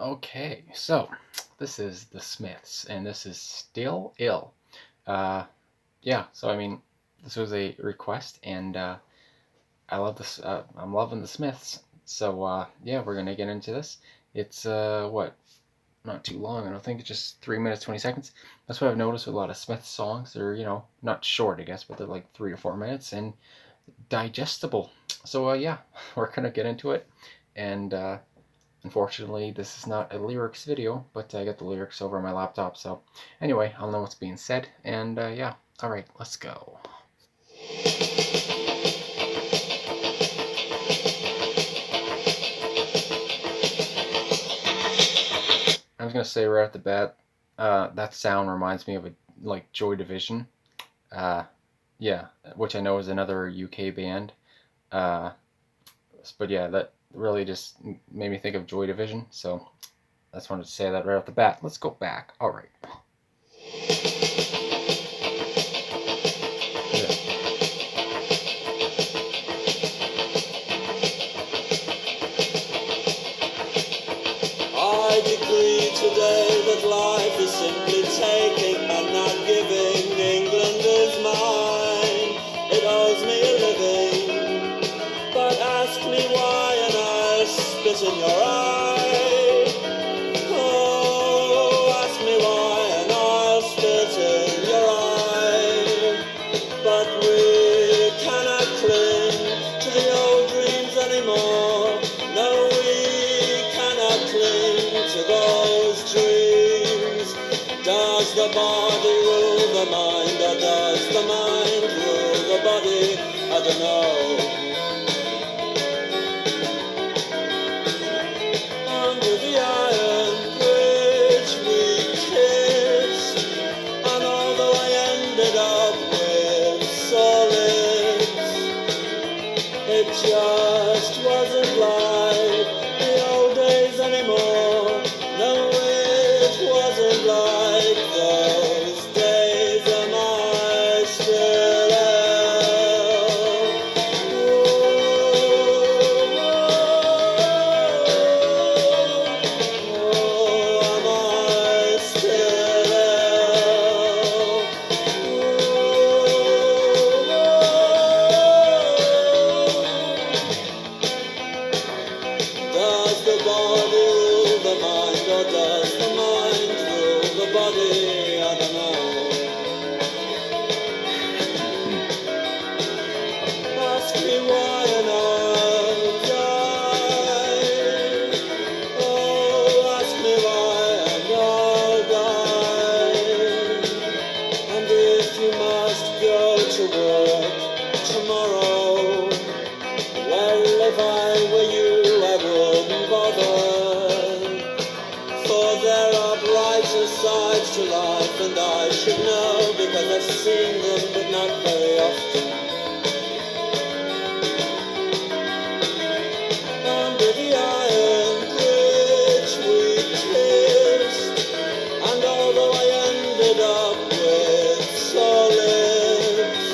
Okay, so this is the Smiths, and this is Still Ill. Uh, yeah, so I mean, this was a request, and I love this. I'm loving the Smiths. So yeah, we're gonna get into this. It's what? Not too long. I don't think it's just 3 minutes 20 seconds. That's what I've noticed with a lot of Smith songs. They're not short, I guess, but they're like 3 or 4 minutes and digestible. So yeah, we're gonna get into it, and unfortunately, this is not a lyrics video, but I got the lyrics over my laptop, so anyway, I'll know what's being said, and yeah, alright, let's go. I was gonna say right off the bat, that sound reminds me of like Joy Division, uh, yeah, which I know is another UK band, uh, but yeah, that really just made me think of Joy Division, so I just wanted to say that right off the bat. Let's go back. Alright. Yeah. I decree today that life is simply taking and not giving. England is mine, it owes me a living. But ask me why and I'll spit in your eye. Oh, ask me why and I'll spit in your eye. But we cannot cling to the old dreams anymore. No, we cannot cling to those dreams. Does the body rule the mind, or does the mind rule the body? I don't know. Under the iron bridge we kissed, and although I ended up with solids, it just wasn't like the old days anymore. No, it wasn't like those days. Am I still ill? Oh, am I still Does the body rule the mind, or does the mind rule the body? I don't know. Ask me why and I'll die. Oh, ask me why and I'll die. And if you must go to work tomorrow, well, if I were you, I wouldn't bother. For there are brighter sides to life, and I should know because I've seen them, but not very often. Under the iron bridge we kissed, and although I ended up with solids,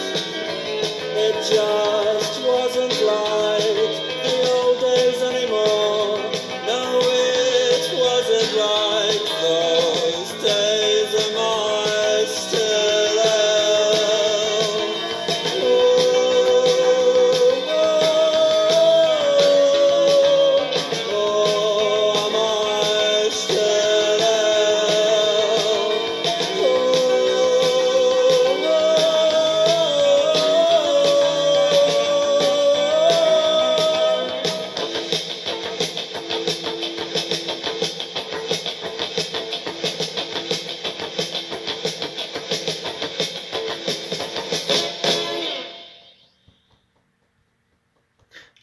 it just wasn't like the old days anymore. No, it wasn't like those days. Am I still ill? Oh, am I still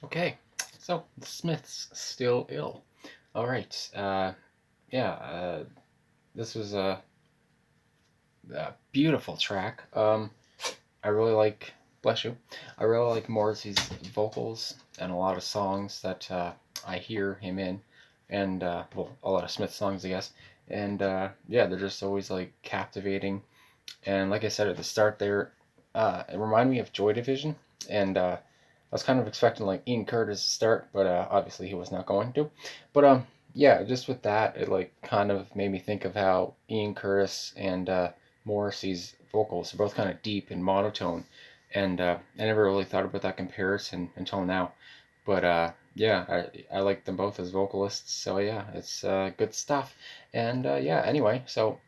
Okay, so the Smiths Still Ill. Alright, yeah, this was a beautiful track. I really like, bless you, I really like Morrissey's vocals and a lot of songs that I hear him in, and well, a lot of Smith songs, I guess. And yeah, they're just always like captivating. And like I said at the start, there, it reminded me of Joy Division, and I was kind of expecting like Ian Curtis to start, but obviously he was not going to. But yeah, just with that, it like kind of made me think of how Ian Curtis and Morrissey's vocals are both kind of deep and monotone, and I never really thought about that comparison until now. But yeah, I like them both as vocalists, so yeah, it's good stuff. And yeah, anyway, so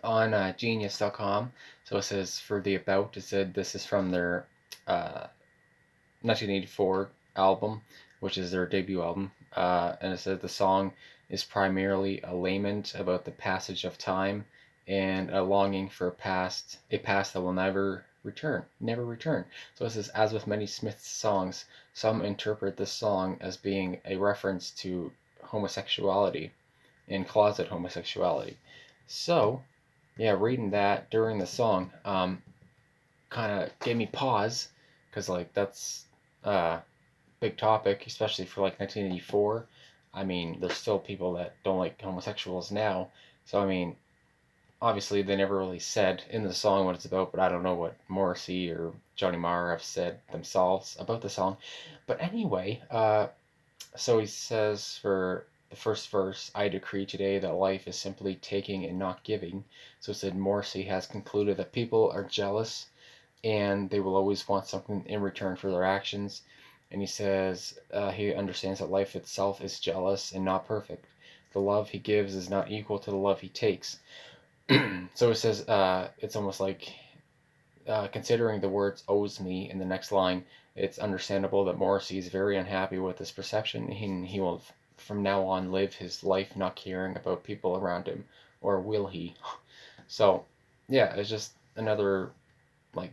on Genius.com, so it says for the About, it said this is from their uh, 1984 album, which is their debut album, and it says the song is primarily a lament about the passage of time and a longing for a past that will never return. So it says, as with many Smith songs, some interpret this song as being a reference to homosexuality and closet homosexuality. So, yeah, reading that during the song, kind of gave me pause because like that's uh big topic, especially for like 1984. I mean, there's still people that don't like homosexuals now. So I mean, obviously they never really said in the song what it's about, but I don't know what Morrissey or Johnny Marr have said themselves about the song. But anyway, so he says for the first verse, I decree today that life is simply taking and not giving. So it said Morrissey has concluded that people are jealous and they will always want something in return for their actions. And he says he understands that life itself is jealous and not perfect. The love he gives is not equal to the love he takes. So it says it's almost like considering the words owes me in the next line, it's understandable that Morrissey is very unhappy with this perception. He will from now on live his life not caring about people around him, or will he? So, yeah, it's just another like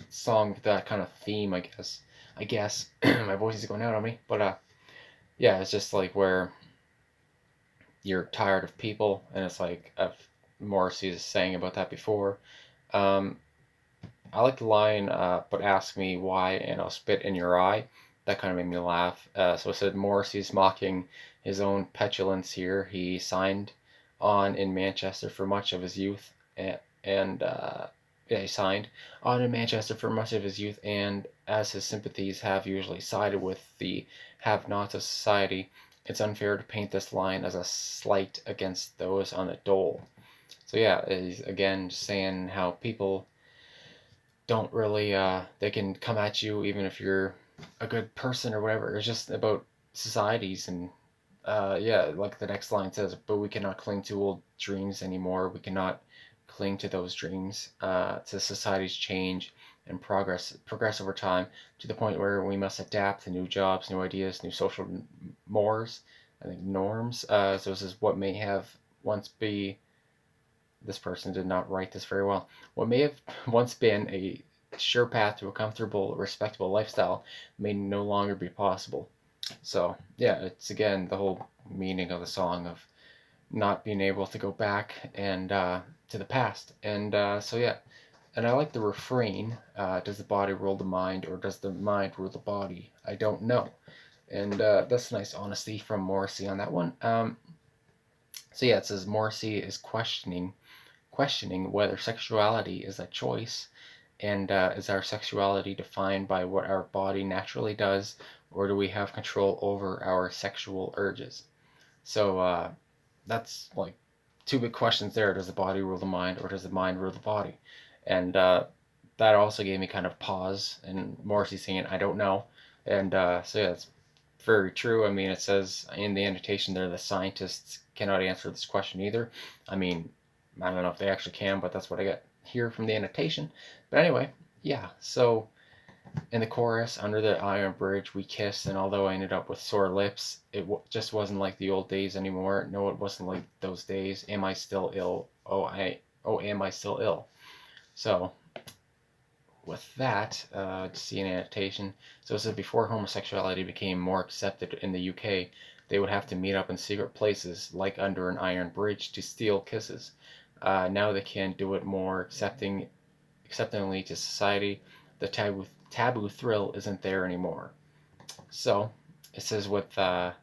song with that kind of theme, I guess. I guess my voice is going out on me, but yeah, it's just like where you're tired of people, and it's like Morrissey's saying about that before. Um, I like the line, but ask me why, and I'll spit in your eye. That kind of made me laugh. So it said Morrissey's mocking his own petulance here. He signed on in Manchester for much of his youth, and yeah, he signed on in Manchester for much of his youth, and as his sympathies have usually sided with the have-nots of society, it's unfair to paint this line as a slight against those on the dole. So yeah, he's again just saying how people don't really they can come at you even if you're a good person or whatever. It's just about societies and yeah, like the next line says, but we cannot cling to old dreams anymore. We cannot cling to those dreams. To society's change and progress over time to the point where we must adapt to new jobs, new ideas, new social mores, I think norms. So this is what may have once be this person did not write this very well. What may have once been a sure path to a comfortable, respectable lifestyle may no longer be possible. So, yeah, it's again the whole meaning of the song of not being able to go back and to the past. And so, yeah, and I like the refrain does the body rule the mind or does the mind rule the body? I don't know. And that's nice honesty from Morrissey on that one. So, yeah, it says Morrissey is questioning whether sexuality is a choice and is our sexuality defined by what our body naturally does, or do we have control over our sexual urges? So that's like two big questions there. Does the body rule the mind, or does the mind rule the body? And that also gave me kind of pause. And Morrissey saying, I don't know. And so yeah, it's very true. I mean, it says in the annotation there, the scientists cannot answer this question either. I mean, I don't know if they actually can, but that's what I get here from the annotation. But anyway, yeah, so in the chorus, under the iron bridge, we kissed, and although I ended up with sore lips, just wasn't like the old days anymore. No, it wasn't like those days. Am I still ill? Am I still ill? So, with that, to see an annotation. So it says before homosexuality became more accepted in the UK, they would have to meet up in secret places, like under an iron bridge, to steal kisses. Now they can do it more acceptingly to society. The taboo thrill isn't there anymore. So it says with Am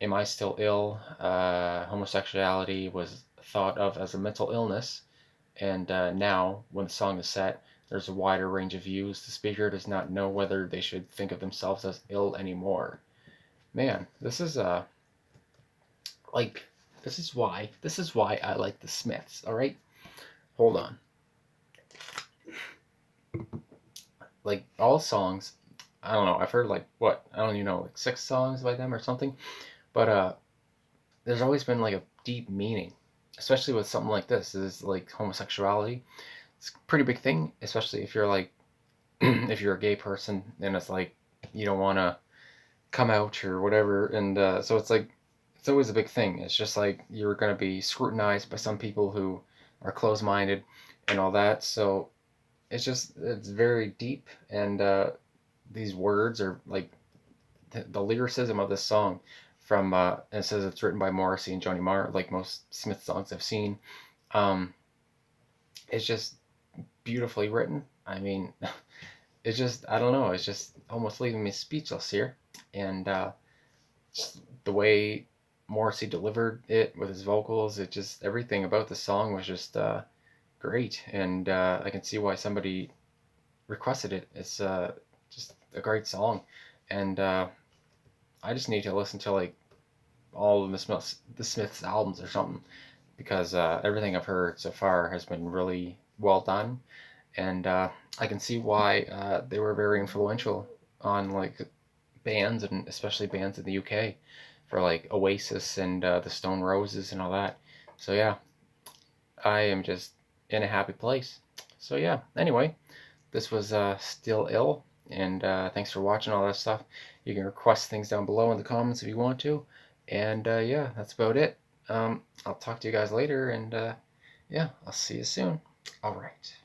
I Still Ill? Homosexuality was thought of as a mental illness, and now, when the song is set, there's a wider range of views. The speaker does not know whether they should think of themselves as ill anymore. Man, this is Like, this is why I like the Smiths. All right, hold on. Like all songs, I don't know. I've heard like what I don't even know, like 6 songs by them or something. But there's always been like a deep meaning, especially with something like this. Is like homosexuality. It's a pretty big thing, especially if you're like if you're a gay person and it's like you don't want to come out or whatever, and so it's like it's always a big thing. It's just like you're gonna be scrutinized by some people who are closed-minded and all that. So it's very deep, and these words are like the lyricism of this song from and it says it's written by Morrissey and Johnny Marr, like most Smith songs I've seen. Um, it's just beautifully written. I mean, it's just I don't know. It's just almost leaving me speechless here, and the way Morrissey delivered it with his vocals, it just everything about the song was just great, and I can see why somebody requested it. It's just a great song, and I just need to listen to like all of the Smiths albums or something because everything I've heard so far has been really well done, and I can see why they were very influential on like bands and especially bands in the UK for like Oasis and the Stone Roses and all that. So yeah, I am just in a happy place. So yeah, anyway, this was Still Ill, and thanks for watching all that stuff. You can request things down below in the comments if you want to, and yeah, that's about it. I'll talk to you guys later, and yeah, I'll see you soon. All right.